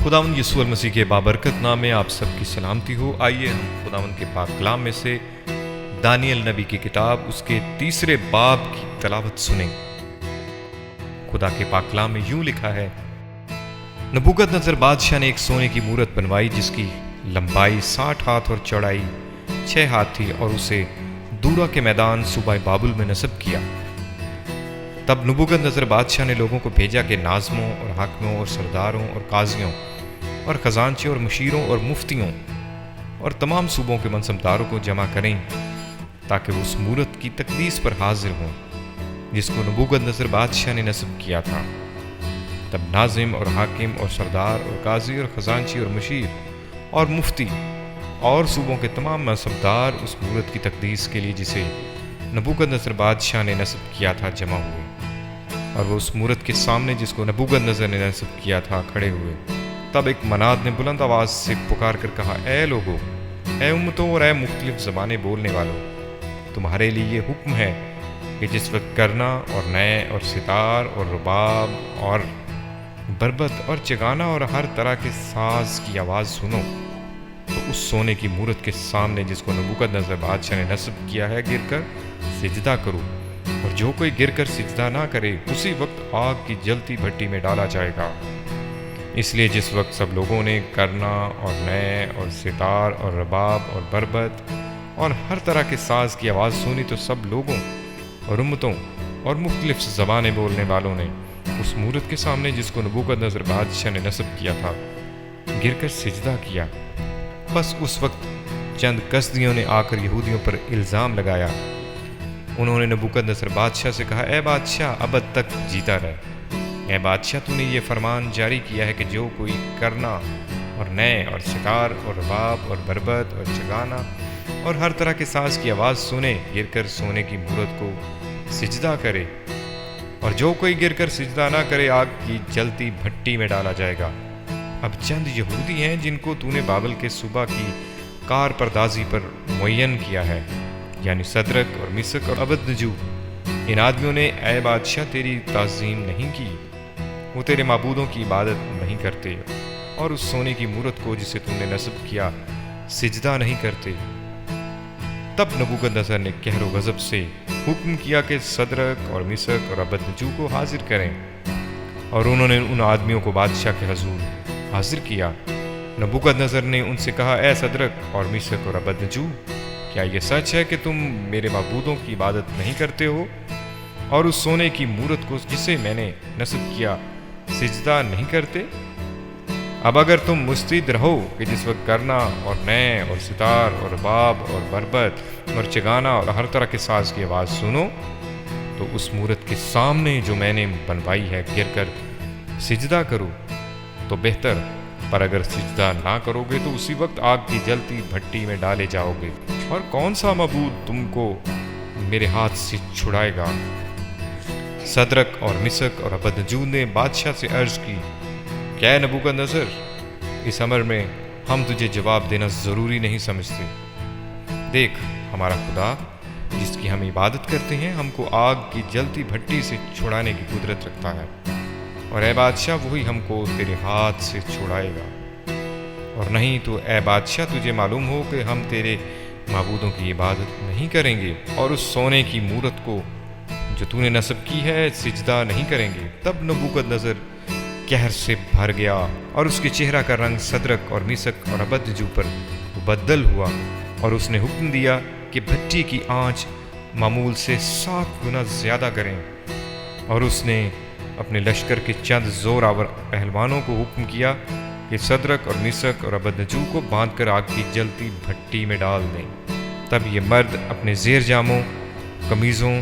खुदावंद यीशु मसीह के बाबरकत नाम में आप सबकी सलामती हो। आइए हम खुदावंद के पाक कलाम में से दानियल नबी की किताब उसके 3 बाब की तलावत सुनें। खुदा के पाक कलाम में यूं लिखा है, नबूकदनेस्सर बादशाह ने एक सोने की मूरत बनवाई जिसकी लंबाई 60 हाथ और चौड़ाई 6 हाथ थी और उसे दूरा के मैदान सूबा बाबुल में नस्ब किया। तब नबूकदनेस्सर बादशाह ने लोगों को भेजा कि नाज़मों और हाकिमों और सरदारों और काजियों और खजांचियों और मुशीरों और मुफ्तियों और तमाम सूबों के मनसबदारों को जमा करें ताकि वो उस मूरत की तकदीस पर हाजिर हों जिसको नबूकदनेस्सर बादशाह ने नस्ब किया था। तब नाज़िम और हाकिम और सरदार और काजी और खजांची और मुशीर और मुफ्ती और सूबों के तमाम मनसबदार उस मूरत की तकदीस के लिए जिसे नबूकदनेस्सर बादशाह ने नस्ब किया था जमा हुए, और वो उस मूरत के सामने जिसको नबूकदनेस्सर ने नस्ब किया था खड़े हुए। तब एक मनाद ने बुलंद आवाज़ से पुकार कर कहा, ए लोगों, ए उम्मतों और ए मुख्तलिफ ज़बानें बोलने वालों, तुम्हारे लिए ये हुक्म है कि जिस वक्त करना और नए और सितार और रुबाब और बरबत और चगाना और हर तरह के साज की आवाज़ सुनो तो उस सोने की मूरत के सामने जिसको नबूकदनेस्सर बादशाह ने नस्ब किया है गिरकर सिजदा करो, और जो कोई गिरकर सिजदा ना करे उसी वक्त आग की जलती भट्टी में डाला जाएगा। इसलिए जिस वक्त सब लोगों ने करना और नए और सितार और रबाब और बरबत और हर तरह के साज की आवाज़ सुनी तो सब लोगों और उम्मतों और मुख्तलिफ ज़बानें बोलने वालों ने उस मूरत के सामने जिसको नबूकदनेस्सर बादशाह ने नस्ब किया था गिरकर सिजदा किया। बस उस वक्त चंद कसदियों ने आकर यहूदियों पर इल्ज़ाम लगाया। उन्होंने नबूकदनेस्सर बादशाह से कहा, ए बादशाह, अबद तक जीता रहे। ए बादशाह, तूने ये फरमान जारी किया है कि जो कोई करना और नए और सितार और रबाब और बरबत और चगाना और हर तरह के साज की आवाज़ सुने गिरकर सोने की मूरत को सिजदा करे, और जो कोई गिरकर सिजदा ना करे आग की जलती भट्टी में डाला जाएगा। अब चंद यहूदी हैं जिनको तूने बाबल के सूबा की कार परदाजी पर मुय्यन किया है, यानी सदरक और मिसक और अबदनजू। इन आदमियों ने ए बादशाह तेरी ताज़ीम नहीं की, वो तेरे माबूदों की इबादत नहीं करते और उस सोने की मूरत को जिसे तुमने नस्ब किया सिजदा नहीं करते। तब नबूकदनेस्सर ने कहर व गज़ब से हुक्म किया कि सदरक और मिसक और अबदनजू को हाजिर करें, और उन्होंने उन आदमियों को बादशाह के हजूर हाजिर किया। नबूकदनेस्सर ने उनसे कहा, ए सदरक और मिसक और अबदनजू, क्या ये सच है कि तुम मेरे माबूदों की इबादत नहीं करते हो और उस सोने की मूरत को जिसे मैंने नस्ब किया सिजदा नहीं करते? अब अगर तुम मुस्तैद रहो कि जिस वक्त करना और नए और सितार और रबाब और बरबत और चगाना और हर तरह के साज की आवाज़ सुनो तो उस मूरत के सामने जो मैंने बनवाई है गिरकर सिजदा करो तो बेहतर, पर अगर सिजदा ना करोगे तो उसी वक्त आग की जलती भट्टी में डाले जाओगे। और कौन सा मबूद तुमको मेरे हाथ से छुड़ाएगा? सदरक और मिसक और अबदनजू ने बादशाह से अर्ज की, क्या है नबूकदनेस्सर, इस अमर में हम तुझे जवाब देना ज़रूरी नहीं समझते। देख, हमारा खुदा जिसकी हम इबादत करते हैं हमको आग की जलती भट्टी से छुड़ाने की कुदरत रखता है, और ए बादशाह वही हमको तेरे हाथ से छुड़ाएगा। और नहीं तो ए बादशाह तुझे मालूम हो कि हम तेरे माबूदों की इबादत नहीं करेंगे और उस सोने की मूरत को जो तूने नस्ब की है सिजदा नहीं करेंगे। तब नबूकदनेस्सर कहर से भर गया और उसके चेहरा का रंग सदरक और मिसक और अबदनजू पर मुबद्दल हुआ, और उसने हुक्म दिया कि भट्टी की आंच मामूल से 7 गुना ज़्यादा करें, और उसने अपने लश्कर के चंद जोरावर पहलवानों को हुक्म किया कि सदरक और मिसक और अबदनजू को बांधकर आग की जलती भट्टी में डाल दें। तब ये मर्द अपने ज़ेर जामों, कमीज़ों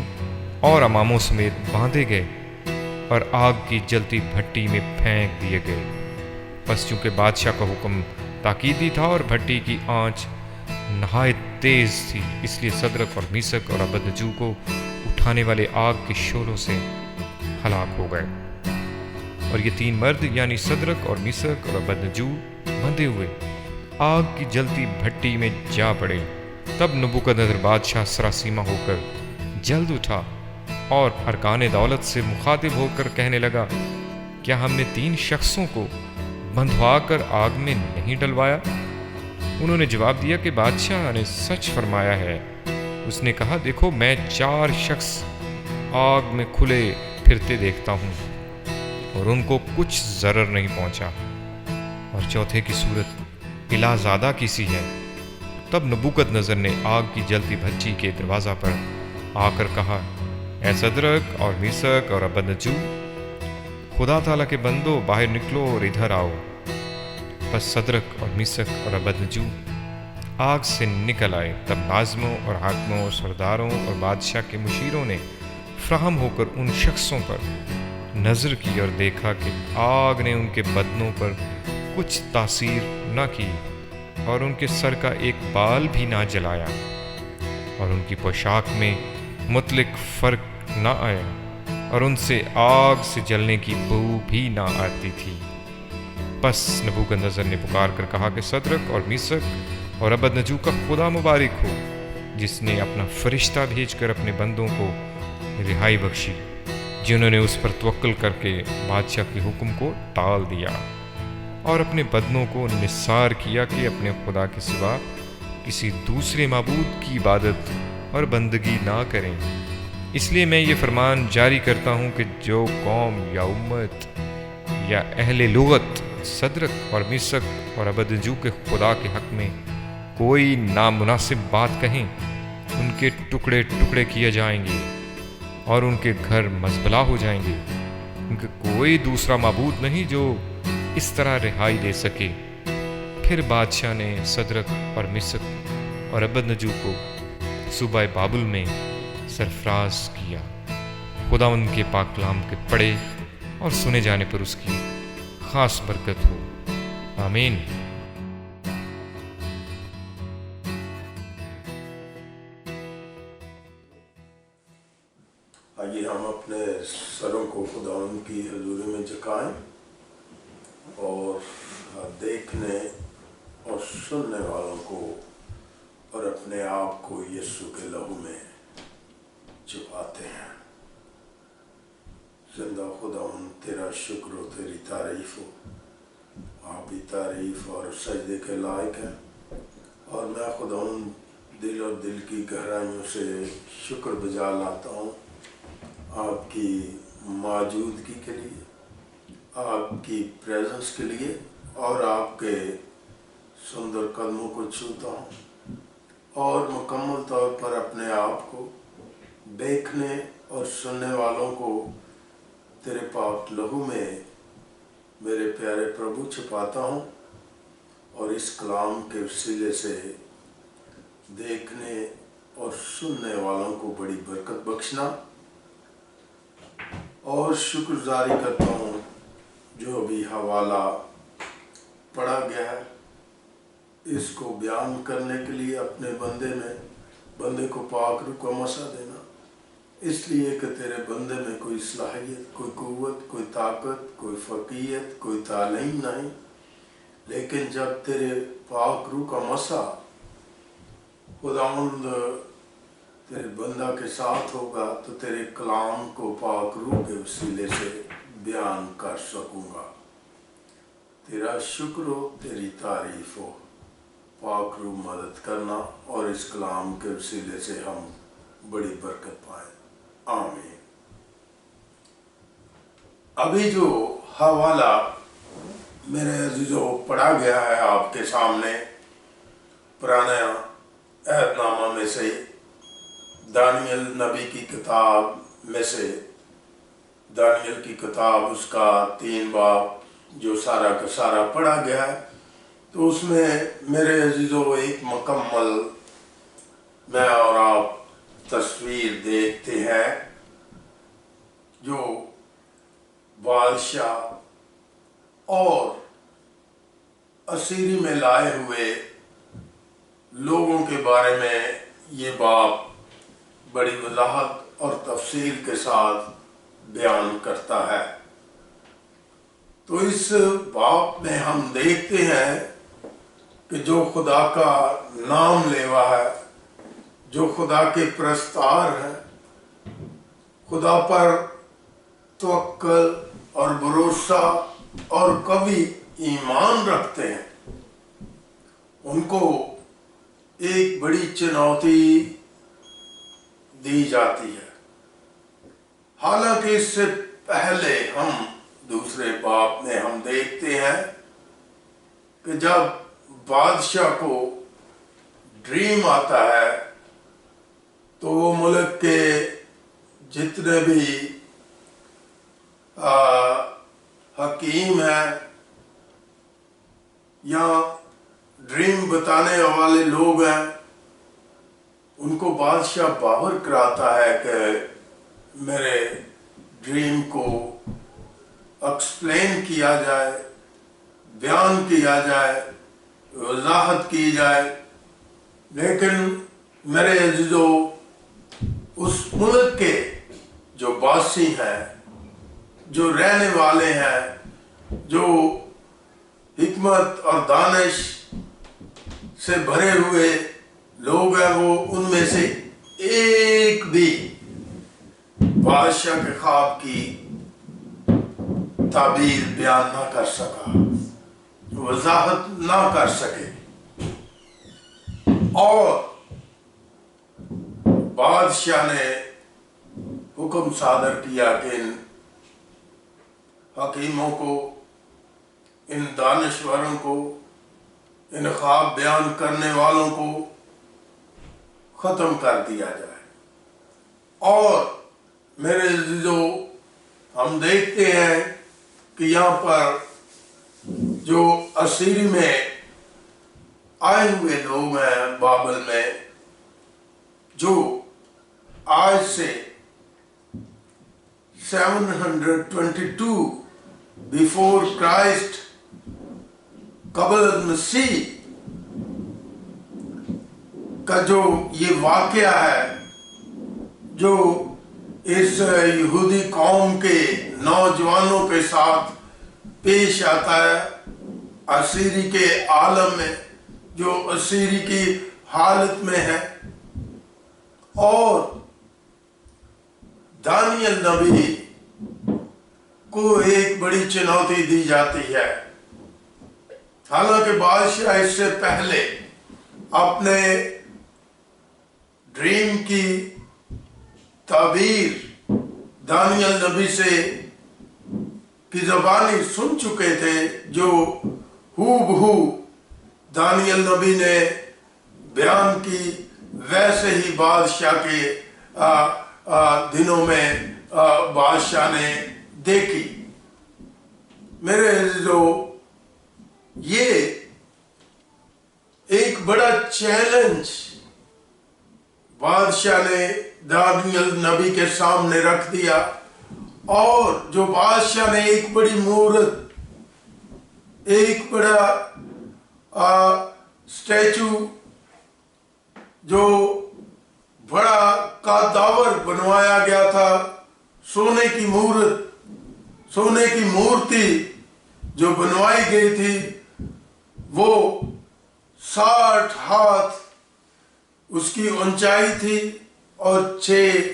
और अमामों समेत बांधे गए और आग की जलती भट्टी में फेंक दिए गए। बस चूँकि बादशाह का हुक्म ताकीदी था और भट्टी की आंच नहायत तेज़ थी, इसलिए सदरक और मिसक और अबदनजू को उठाने वाले आग के शोलों से हलाक हो गए। और ये 3 मर्द यानी सदरक और मिसक और अबदनजू बंधे हुए आग की जलती भट्टी में जा पड़े। तब नबूकदनेस्सर बादशाह सरासीमा होकर जल्द उठा और अरकान दौलत से मुखातिब होकर कहने लगा, क्या हमने 3 शख्सों को बंधवा कर आग में नहीं डलवाया? उन्होंने जवाब दिया कि बादशाह ने सच फरमाया है। उसने कहा, देखो मैं 4 शख्स आग में खुले फिरते देखता हूँ और उनको कुछ जरर नहीं पहुंचा, और चौथे की सूरत इलाजादा की सी है। तब नबूकदनजर ने आग की जलती भच्ची के दरवाज़ा पर आकर कहा, ऐ सदरक और मीसक और अबदनजू, खुदा ताला के बंदो बाहर निकलो और इधर आओ। बस सदरक और मीसक और अबदनजू आग से निकल आए। तब नाज़मों और हाकिमों और सरदारों और बादशाह के मुशीरों ने फ्राहम होकर उन शख्सों पर नज़र की और देखा कि आग ने उनके बदनों पर कुछ तासीर न की और उनके सर का एक बाल भी ना जलाया और उनकी पोशाक में मुतलिक फ़र्क ना आया और उनसे आग से जलने की बू भी ना आती थी। बस नबूकदनजर ने पुकार कर कहा कि सदरक और मीसक और अबदनजू का खुदा मुबारक हो, जिसने अपना फरिश्ता भेजकर अपने बंदों को रिहाई बख्शी, जिन्होंने उस पर तवक्कुल करके बादशाह के हुक्म को टाल दिया और अपने बदनों को निसार किया कि अपने खुदा के सिवा किसी दूसरे माबूद की इबादत और बंदगी ना करें। इसलिए मैं ये फरमान जारी करता हूँ कि जो कौम या उम्मत या अहले लुगत सदरक और मिसक और अबदनजू के खुदा के हक़ में कोई नामुनासिब बात कहें, उनके टुकड़े टुकड़े किए जाएंगे और उनके घर मजबला हो जाएंगे। उनके कोई दूसरा माबूद नहीं जो इस तरह रिहाई दे सके। फिर बादशाह ने सदरक और मिसक और अबदनजू को सूबा बाबुल में सरफराज किया। खुदा उनके पाक कलाम के पढ़े और सुने जाने पर उसकी खास बरकत हो। आमीन। आइए हम अपने सरों को खुदावंद की हजूरी में झुकाएं और देखने और सुनने वालों को और अपने आप को यीशु के लहू में छुपाते हैं। जिंदा खुदावंद, तेरा शुक्र हो, तेरी तारीफ हो। आप ही तारीफ और सजदे के लायक हैं और मैं खुदावंद दिल और दिल की गहराइयों से शुक्र बजा लाता हूँ आपकी मौजूदगी के लिए, आपकी प्रेजेंस के लिए, और आपके सुंदर कदमों को छूता हूँ और मुकम्मल तौर पर अपने आप को देखने और सुनने वालों को तेरे पाक लहू में मेरे प्यारे प्रभु छुपाता हूँ और इस कलाम के वसीले से देखने और सुनने वालों को बड़ी बरकत बख्शना। और शुक्रगुजारी करता हूँ जो भी हवाला पढ़ा गया है, इसको बयान करने के लिए अपने बंदे को पाक रूह का मसा देना, इसलिए कि तेरे बंदे में कोई सलाहियत, कोई कुव्वत, कोई ताकत, कोई फ़कीयत, कोई तालीम नहीं, लेकिन जब तेरे पाक रूह का मसा खुदावंद तेरे बंदा के साथ होगा तो तेरे कलाम को पाक रूह के वसीले से बयान कर सकूँगा। तेरा शुक्र हो, तेरी तारीफ हो। पाक रूह मदद करना और इस कलाम के वसीले से हम बड़ी बरकत पाएँ। आमीन। अभी जो हवाला मेरे अजीजों पढ़ा गया है आपके सामने, पुराना अहदनामा में से दानियल नबी की किताब में से, दानियल की किताब उसका 3 बाब जो सारा का सारा पढ़ा गया है, तो उसमें मेरे अजीजों एक मुकम्मल मैं और आप तस्वीर देखते हैं जो बादशाह और असीरी में लाए हुए लोगों के बारे में ये बाब बड़ी वजाहत और तफसील के साथ बयान करता है। तो इस बाब में हम देखते हैं कि जो खुदा का नाम लेवा है, जो खुदा के प्रस्तार हैं, खुदा पर तवक्कल और भरोसा और कभी ईमान रखते हैं उनको एक बड़ी चुनौती दी जाती है। हालांकि इससे पहले हम दूसरे बाब में हम देखते हैं कि जब बादशाह को ड्रीम आता है तो वो मुल्क के जितने भी हकीम हैं या ड्रीम बताने वाले लोग हैं उनको बादशाह बावर कराता है कि मेरे ड्रीम को एक्सप्लेन किया जाए, बयान किया जाए, वजाहत की जाए। लेकिन मेरे अज़ीज़ों, उस मुल्क के जो बासी हैं, जो रहने वाले हैं, जो हिकमत और दानिश से भरे हुए लोग हैं, वो उनमें से एक भी बादशाह के ख्वाब की ताबीर बयान ना कर सका, वजाहत ना कर सके। और बादशाह ने हुक्म सादर किया कि इन हकीमों को, इन दानिश्वरों को, इन ख्वाब बयान करने वालों को ख़त्म कर दिया जाए। और मेरे अज़ीज़ों, हम देखते हैं कि यहाँ पर जो असीरी में आए हुए लोग हैं बाबल में, जो आज से 722 बिफोर क्राइस्ट कबल मसीह का जो ये वाक़या है, जो इस यहूदी कौम के नौजवानों के साथ पेश आता है असीरी के आलम में, जो असीरी की हालत में है। और दानियल नबी को एक बड़ी चुनौती दी जाती है। हालांकि बादशाह इससे पहले अपने ड्रीम की ताबीर दानियल नबी से की ज़बानी सुन चुके थे, जो हूबहू दानियल नबी ने बयान की, वैसे ही बादशाह के दिनों में बादशाह ने देखी। मेरे अज़ीज़ों, ये एक बड़ा चैलेंज बादशाह ने दानियल नबी के सामने रख दिया। और जो बादशाह ने एक बड़ी मूर्त, एक बड़ा स्टैचू जो बड़ा कादावर बनवाया गया था, सोने की मूर्त, सोने की मूर्ति जो बनवाई गई थी, वो 60 हाथ उसकी ऊंचाई थी और 6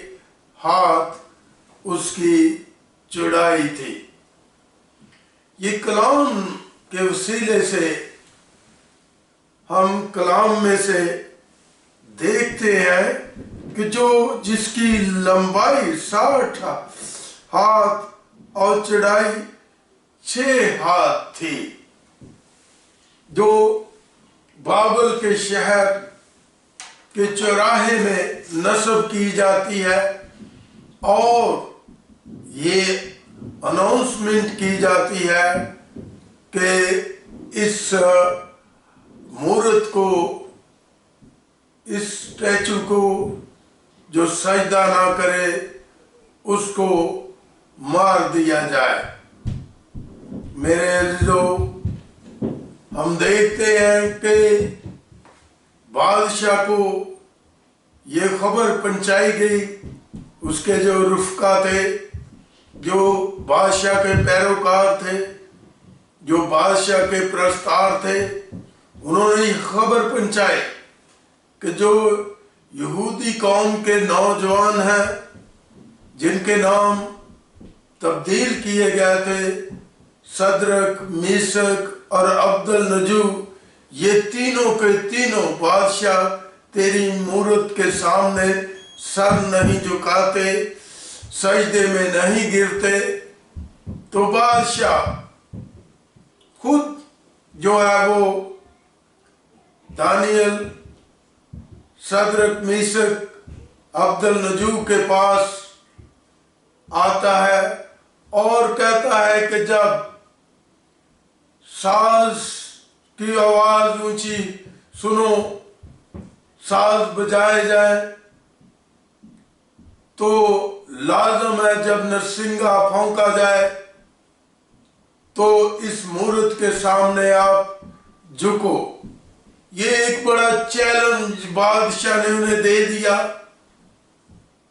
हाथ उसकी चौड़ाई थी। ये कलाम के वसीले से हम कलाम में से देखते हैं कि जो जिसकी लंबाई 60 हाथ और चौड़ाई 6 हाथ थी, जो बाबल के शहर के चौराहे में नस्ब की जाती है। और ये अनाउंसमेंट की जाती है कि इस मूर्त को, इस स्टैचू को जो सजदा ना करे उसको मार दिया जाए। मेरे अज़ीज़ों, हम देखते हैं कि बादशाह को ये खबर पहुंचाई गई, उसके जो रुफ़का थे, जो बादशाह के पैरोकार थे, जो बादशाह के प्रस्तार थे, उन्होंने ये खबर पहुंचाई कि जो यहूदी कौम के नौजवान हैं, जिनके नाम तब्दील किए गए थे सदरक, मीशक और अब्दुल नजू, ये तीनों के तीनों बादशाह तेरी मूरत के सामने सर नहीं झुकाते, सजदे में नहीं गिरते। तो बादशाह खुद जो है वो दानियल, सदरक, मीशक, अब्दुल नजू के पास आता है और कहता है कि जब साज की आवाज ऊंची सुनो, साज बजाए जाए, तो लाजम है जब नरसिंगा फौंका जाए तो इस मूर्त के सामने आप झुको। ये एक बड़ा चैलेंज बादशाह ने उन्हें दे दिया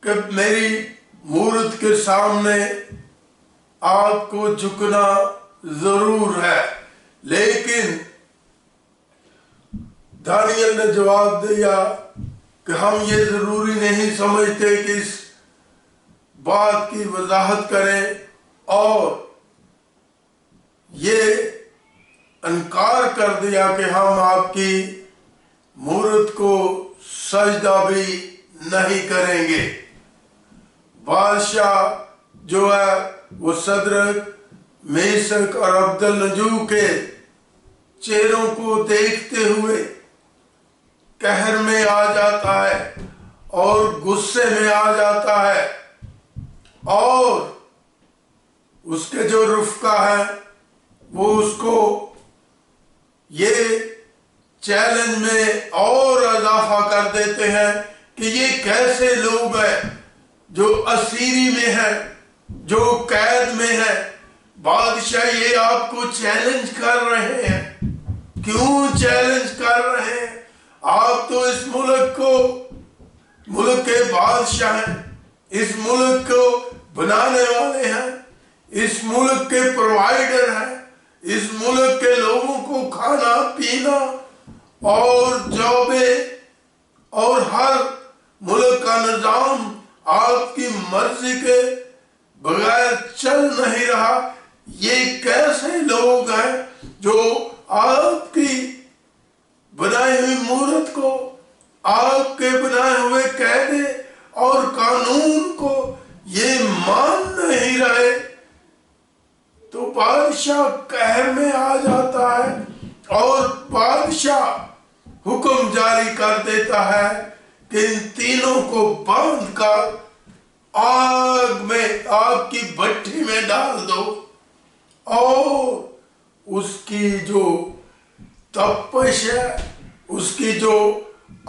कि मेरी मूर्त के सामने आपको झुकना जरूर है। लेकिन दानियल ने जवाब दिया कि हम ये जरूरी नहीं समझते कि इस बात की वजाहत करें, और ये इनकार कर दिया कि हम आपकी मूर्त को सजदा भी नहीं करेंगे। बादशाह जो है वो सदरक, मेशक और अब्दुल नजू के चेहरों को देखते हुए कहर में आ जाता है और गुस्से में आ जाता है, और उसके जो रुफका है वो उसको ये चैलेंज में और इजाफा कर देते हैं कि ये कैसे लोग हैं जो असीरी में है, जो कैद में है। बादशाह ये आपको चैलेंज कर रहे हैं। क्यों चैलेंज कर रहे हैं? आप तो इस मुल्क के बादशाह हैं, इस मुल्क को बनाने वाले हैं, इस मुल्क के प्रोवाइडर हैं, इस मुल्क के लोगों को खाना पीना और जॉबे और हर मुल्क का निजाम आपकी मर्जी के बगैर चल नहीं रहा। ये कैसे लोग हैं जो आपकी बनाई हुई मूर्त को, आपके बनाए हुए कायदे और कानून को ये मान नहीं रहे? तो बादशाह कहर में आ जाता है और बादशाह हुक्म जारी कर देता है कि इन तीनों को बांध कर आग में, आग की भट्टी में डाल दो, और उसकी जो तपश है, उसकी जो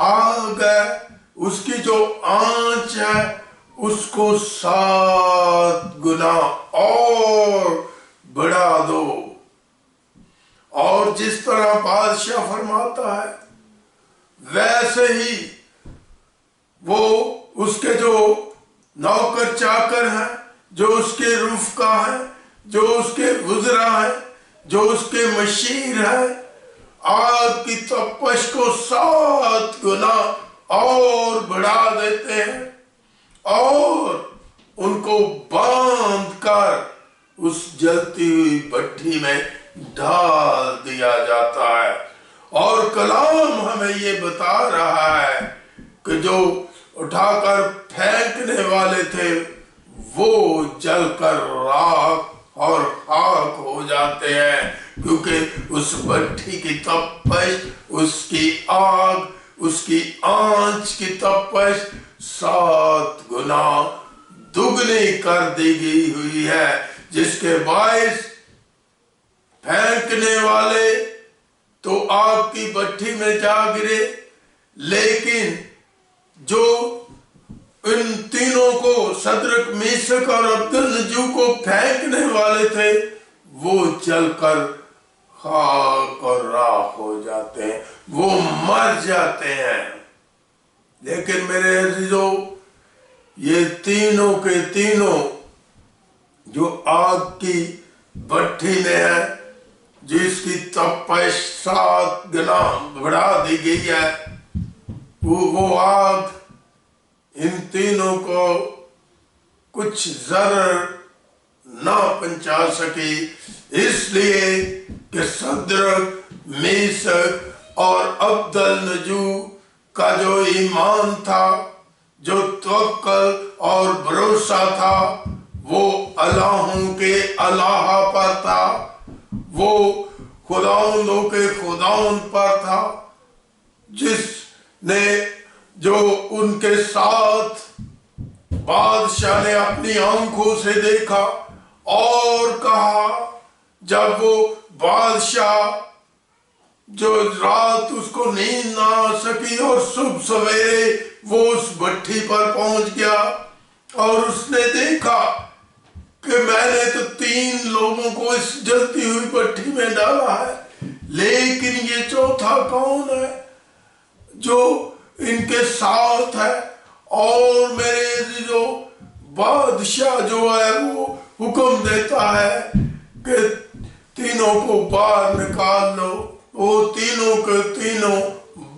आग है, उसकी जो आंच है, उसको 7 गुना और बढ़ा दो। और जिस तरह बादशाह फरमाता है वैसे ही वो उसके जो नौकर चाकर हैं, जो उसके रुफका हैं, जो उसके गुजरा हैं, जो उसके मशीर हैं, आग की तपश को 7 गुना और बढ़ा देते हैं और उनको बांध कर उस जलती हुई भट्टी में डाल दिया जाता है। और कलाम हमें ये बता रहा है कि जो उठाकर फेंकने वाले थे वो जलकर राख और खाक हो जाते हैं, क्योंकि उस भट्टी की तपश, उसकी आग, उसकी आंच की तपश 7 गुना दुगनी कर दी गई हुई है, जिसके बायस फेंकने वाले तो आग की भट्टी में जा गिरे, लेकिन जो इन तीनों को, सदरक, मेशक और अब्दुल नजू को फेंकने वाले थे, वो जलकर खाक और राख हो जाते हैं, वो मर जाते हैं। लेकिन मेरे अजीजों, ये तीनों के तीनों जो आग की भट्टी में है, जिसकी तपश 7 गुना बढ़ा दी गई है, वो आग इन तीनों को कुछ जरर ना पहुंचा सकी, इसलिए कि सद्रक, मेशक और अब्दलनजू का जो ईमान था, जो तवक्कल और भरोसा था, वो अल्लाहों के अल्लाह पर था, वो खुदावंदों के खुदावंद पर था, जिसने जो उनके साथ बादशाह ने अपनी आंखों से देखा और कहा, जब वो बादशाह जो रात उसको नींद ना आ सकी और सुबह सवेरे वो उस भट्ठी पर पहुंच गया और उसने देखा कि मैंने तो 3 लोगों को इस जलती हुई भट्ठी में डाला है, लेकिन ये चौथा कौन है जो इनके साथ है। और मेरे जो बादशाह जो है वो हुक्म देता है कि तीनों को बाहर निकाल लो। वो तीनों के तीनों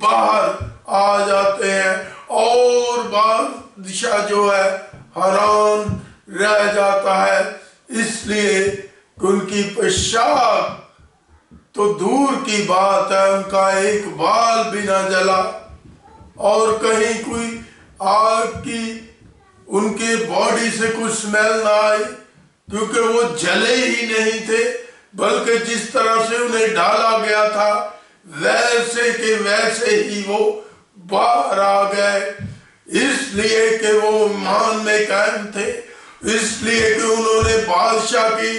बाहर आ जाते हैं और बादशाह जो है हैरान रह जाता है, इसलिए कि उनकी पोशाक तो दूर की बात है, उनका एक बाल भी ना जला और कहीं कोई आग की उनके बॉडी से कुछ स्मेल ना आई, क्योंकि वो जले ही नहीं थे, बल्कि जिस तरह से उन्हें डाला गया था वैसे के वैसे ही वो बाहर आ गए, इसलिए कि वो ईमान में कायम थे, इसलिए कि उन्होंने बादशाह की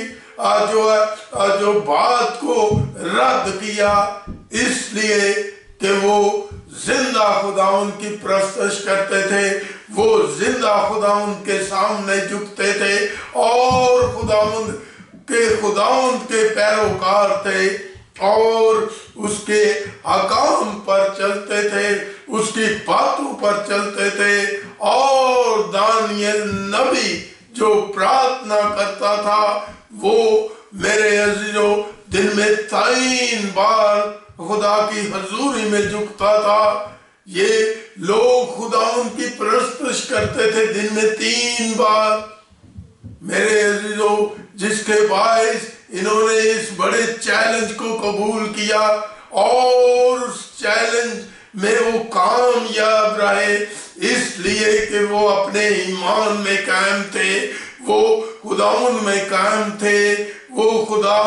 जो बात को रद्द किया, इसलिए कि वो जिंदा खुदाउन की प्रस्तश करते थे, वो जिंदा खुदाउन के सामने झुकते थे और खुदाउन के पैरोकार थे और उसके हकाम पर चलते थे, उसकी बातों पर चलते थे। और दानियल नबी जो प्रार्थना करता था वो मेरे अजीजों दिन में 3 बार खुदा की हजूरी में झुकता था। ये लोग खुदा उनकी प्रस्तुत करते थे दिन में 3 बार। मेरे अजीजों, जिसके बायस इन्होंने इस बड़े चैलेंज को कबूल किया और उस चैलेंज में वो कामयाब रहे, इसलिए कि वो अपने ईमान में कायम थे, वो खुदाउन में कायम थे, वो खुदा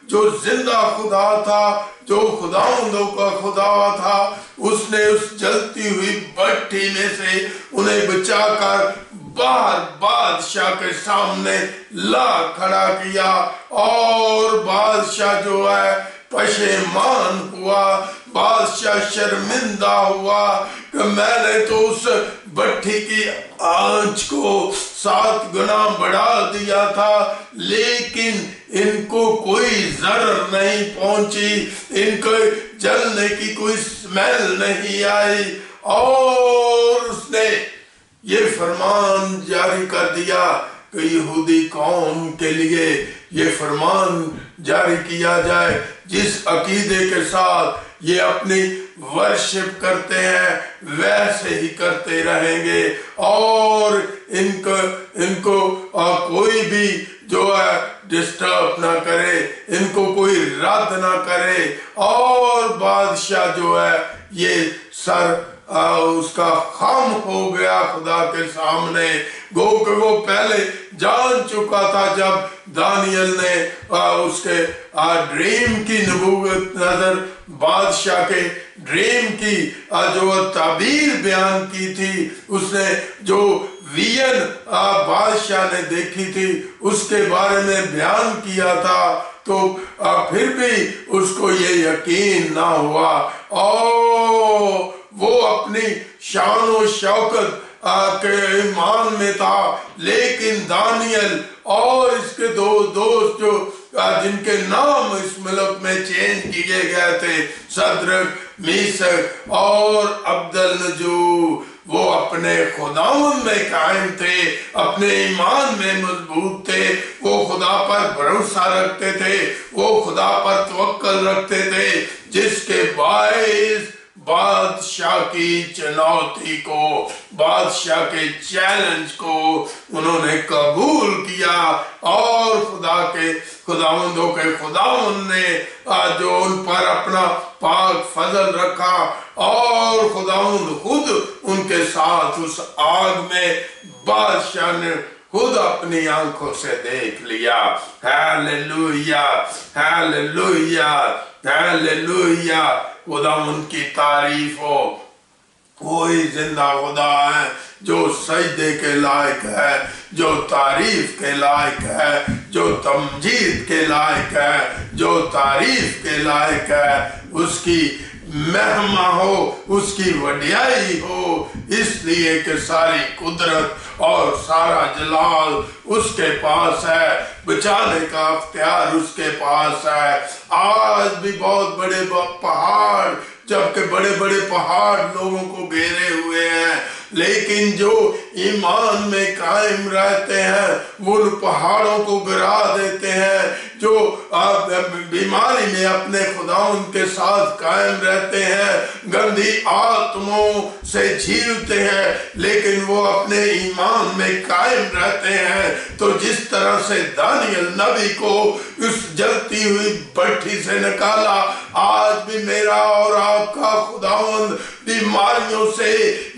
जो जिंदा खुदा था, जो खुदाउंदों का खुदा था, उसने उस जलती हुई भट्ठी में से उन्हें बचाकर बाहर बादशाह के सामने ला खड़ा किया। और बादशाह जो है पशेमान हुआ, बादशाह शर्मिंदा हुआ कि मैंने तो उस भट्ठी की आंच को 7 गुना बढ़ा दिया था, लेकिन इनको कोई जरर नहीं पहुंची, इनको जलने की कोई स्मेल नहीं आई। और उसने ये फरमान जारी कर दिया कि यहूदी कौम के लिए ये फरमान जारी किया जाए, जिस अकीदे के साथ ये अपनी वर्शिप करते हैं वैसे ही करते रहेंगे और इनको कोई भी जो है डिस्टर्ब ना करे, इनको कोई रद्द ना करे। और बादशाह जो है ये सर उसका खाम हो गया खुदा के सामने, गो कि वो पहले जान चुका था जब दानियल ने उसके ड्रीम की नबूवत नजर बादशाह के ड्रीम की जो ताबीर बयान की थी, उसने जो विजन बादशाह ने देखी थी उसके बारे में बयान किया था, तो फिर भी उसको ये यकीन ना हुआ और वो अपनी शान और शौकत के ईमान में था। लेकिन दानियल और इसके 2 दोस्त जो जिनके नाम इस मुल्क में चेंज किए गए थे, सद्रक, मीशक और अब्दलनजू, वो अपने खुदावन में कायम थे, अपने ईमान में मजबूत थे, वो खुदा पर भरोसा रखते थे, वो खुदा पर तवक्कल रखते थे, जिसके बायस बादशाह की चुनौती को, बादशाह के चैलेंज को उन्होंने कबूल किया और खुदावंदों के खुदावंद ने जो उन पर अपना पाक फजल रखा और खुदावंद खुद उनके साथ उस आग में बादशाह ने खुद अपनी आंखों से देख लिया। हालेलुया, हालेलुया, हालेलुया, खुदावंद की तारीफ हो। कोई जिंदा खुदा है जो सजदे के लायक है, जो तारीफ के लायक है, जो तमजीद के लायक है, जो तारीफ के लायक है। उसकी महिमा हो, उसकी वडियाई हो, इसलिए कि सारी कुदरत और सारा जलाल उसके पास है, बचाने का अख्तियार उसके पास है। आज भी बहुत बड़े पहाड़, जबकि बड़े बड़े पहाड़ लोगों को घेरे हुए हैं, लेकिन जो ईमान में कायम रहते हैं वो उन पहाड़ों को गिरा देते हैं। जो बीमारी में अपने खुदाउन के साथ कायम रहते हैं, गंदी आत्माओं से झीलते हैं, लेकिन वो अपने ईमान में कायम रहते हैं। तो जिस तरह से दानियल नबी को उस जलती हुई भट्ठी से निकाला, आज भी मेरा और आपका खुदावंद बीमारियों से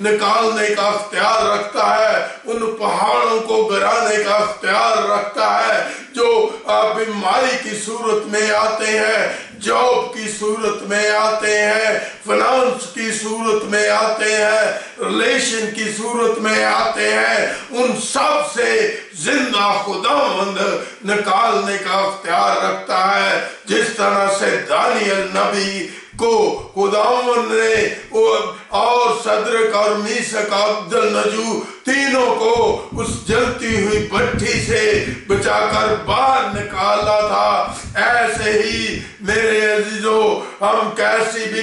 निकालने का अख्तियार रखता है, उन पहाड़ों को गिराने का अख्तियार रखता है जो बीमारी की सूरत में आते हैं, जॉब की सूरत में आते हैं, फाइनेंस की सूरत में आते हैं, रिलेशन की सूरत में आते हैं। उन सब से जिंदा खुदावंद निकालने का अख्तियार रखता है। जिस तरह से दानियल नबी को खुदावंद ने और सदरक और मीशक अब्दुल-नजू तीनों को उस जलती हुई भट्ठी से बचाकर बाहर निकाला था, ऐसे ही मेरे अजीजों, हम कैसी भी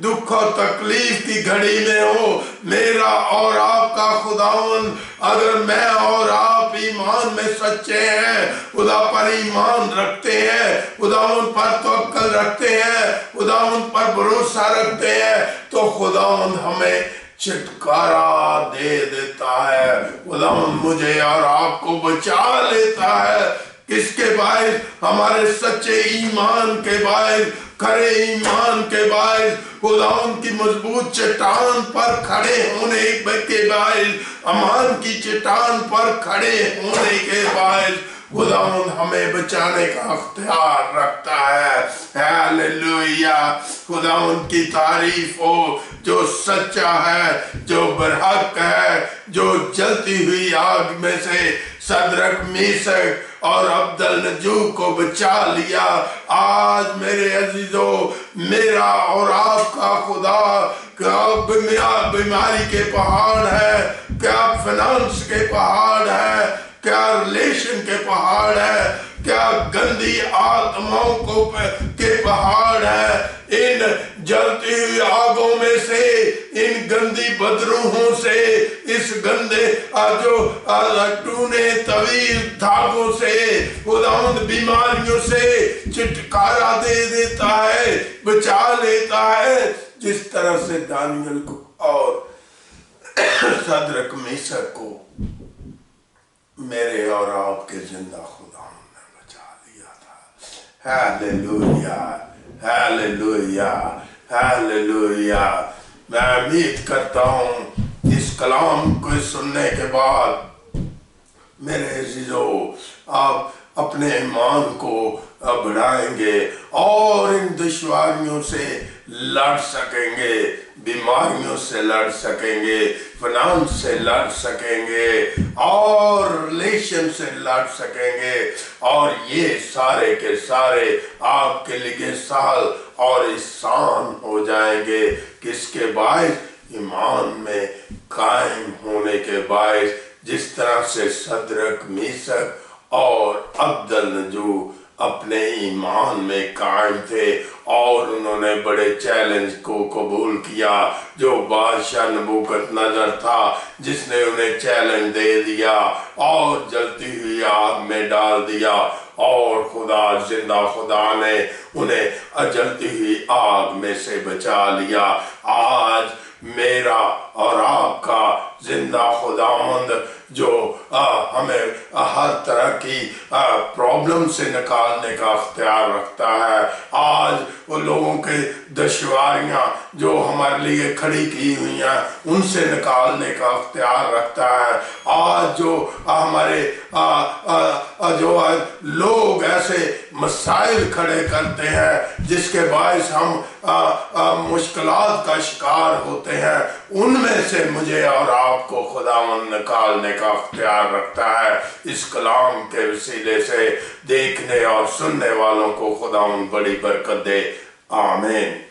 दुख और तकलीफ की घड़ी में हो, मेरा और आपका खुदावंद, अगर मैं और आप ईमान में सच्चे हैं, खुदा पर ईमान रखते हैं, खुदावंद पर तवक्कल रखते हैं, खुदावंद पर भरोसा रखते हैं, तो खुदावंद हमें छुटकारा दे देता है। खुदावंद मुझे और आपको बचा लेता है। किसके बायस? हमारे सच्चे ईमान के बायस, खरे ईमान के बायस, खुदावंद की मजबूत चट्टान पर खड़े होने के बायस, अमान की चट्टान पर खड़े होने के बायस खुदावंद हमें बचाने का अख्तियार रखता है। हालेलुया, खुदावंद की तारीफ हो जो सच्चा है, जो बरहक है, जो जलती हुई आग में से सदरक, मीशक और अब्दुल-नजू को बचा लिया। आज मेरे अजीजों, मेरा और आपका खुदा क्या बीमारी के पहाड़ है, क्या फाइनेंस के पहाड़ है, क्या रिलेशन के पहाड़ है, क्या गंदी आत्माओं को के पहाड़ है। इन जलती हुई आगों में से, इन गंदी बदरूहों से, इस गंदे जो टूने तवील धागों से, खुदावंद बीमारियों से छुटकारा दे देता है, बचा लेता है। जिस तरह से दानियल को और सदरक, मीशक को मेरे और आपके जिंदा खुदा ने बचा लिया था। Hallelujah, hallelujah, hallelujah. मैं उम्मीद करता हूँ इस कलाम को सुनने के बाद मेरे अजीजों, आप अपने ईमान को बढ़ाएंगे और इन दुश्वारियों से लड़ सकेंगे, बीमारियों से लड़ सकेंगे, फाइनेंस से लड़ सकेंगे और रिलेशन से लड़ सकेंगे। और ये सारे के सारे आपके लिए साल और आसान हो जाएंगे। किसके बायस? ईमान में कायम होने के बायस। जिस तरह से सदरक, मीशक और अब्दुल-नजू अपने ईमान में कायम थे और उन्होंने बड़े चैलेंज को कबूल किया। जो बादशाह नबूकदनेस्सर था, जिसने उन्हें चैलेंज दे दिया और जलती हुई आग में डाल दिया, اور خدا زندہ خدا نے انہیں جلتی ہوئی آگ میں سے بچا لیا۔ آج میرا اور آپ کا زندہ خداوند جو ہمیں ہر طرح کی پرابلم سے نکالنے کا اختیار رکھتا ہے، آج وہ لوگوں کے دشواریاں جو ہمارے لیے کھڑی کی ہوئی ہیں ان سے نکالنے کا اختیار رکھتا ہے، آج جو ہمارے جو لوگ ایسے مسائل کھڑے کرتے ہیں جس کے باعث ہم مشکلات کا شکار ہوتے ہیں، ان میں سے مجھے اور آپ کو خداوند نکالنے کا اختیار رکھتا ہے۔ اس کلام کے وسیلے سے دیکھنے اور سننے والوں کو خداوند بڑی برکت دے، آمین۔